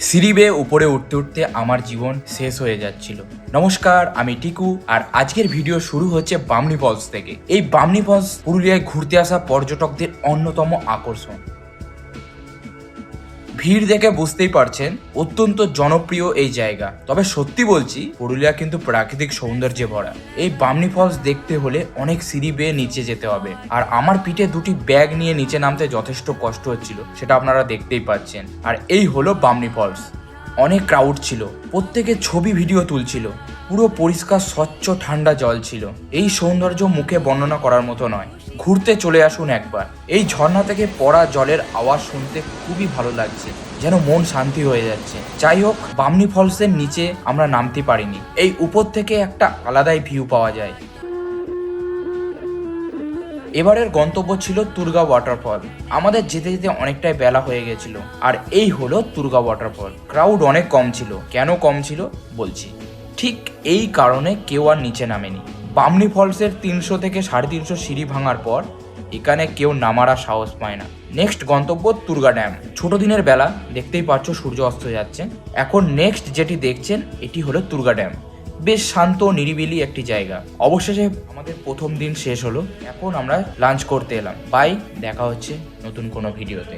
সিঁড়ি বেয়ে উপরে উঠতে উঠতে আমার জীবন শেষ হয়ে যাচ্ছিল। নমস্কার, আমি টিকু, আর আজকের ভিডিও শুরু হচ্ছে বামনি ফলস থেকে। এই বামনি ফলস পুরুলিয়ায় ঘুরতে আসা পর্যটকদের অন্যতম আকর্ষণ। ভিড় দেখে বুঝতেই পারছেন অত্যন্ত জনপ্রিয় এই জায়গা। তবে সত্যি বলছি, পুরুলিয়া কিন্তু প্রাকৃতিক সৌন্দর্যে ভরা। এই বামনি ফলস দেখতে হলে অনেক সিঁড়ি বেয়ে নিচে যেতে হবে, আর আমার পিঠে দুটি ব্যাগ নিয়ে নিচে নামতে যথেষ্ট কষ্ট হচ্ছিল, সেটা আপনারা দেখতেই পাচ্ছেন। আর এই হলো বামনি ফলস। অনেক ক্রাউড ছিল, প্রত্যেকে ছবি ভিডিও তুলছিল। পুরো পরিষ্কার স্বচ্ছ ঠান্ডা জল ছিল। এই সৌন্দর্য মুখে বর্ণনা করার মতো নয়। ঘুরতে চলে আসুন একবার। এই ঝর্ণা থেকে পড়া জলের আওয়াজ শুনতে খুবই ভালো লাগছে, যেন মন শান্তি হয়ে যাচ্ছে। যাই হোক, বামনি ফলসের নিচে আমরা নামতে পারিনি। এই উপর থেকে একটা আলাদাই ভিউ পাওয়া যায়। এবারের গন্তব্য ছিল তুরগা ওয়াটারফল। আমাদের যেতে যেতে অনেকটাই বেলা হয়ে গেছিল। আর এই হলো তুরগা ওয়াটারফল। ক্রাউড অনেক কম ছিল। কেন কম ছিল বলছি। ঠিক এই কারণে কেউ আর নিচে নামেনি। বামনি ফলসের 300 থেকে 350 সিঁড়ি ভাঙার পর এখানে কেউ নামার আর সাহস পায় না। নেক্সট গন্তব্য তুরগা ড্যাম। ছোট দিনের বেলা, দেখতেই পাচ্ছ সূর্য অস্ত যাচ্ছে। এখন নেক্সট যেটি দেখছেন এটি হলো তুরগা ড্যাম। বেশ শান্ত নিরিবিলি একটি জায়গা। অবশেষে আমাদের প্রথম দিন শেষ হলো। এখন আমরা লাঞ্চ করতে এলাম। বাই, দেখা হচ্ছে নতুন কোনো ভিডিওতে।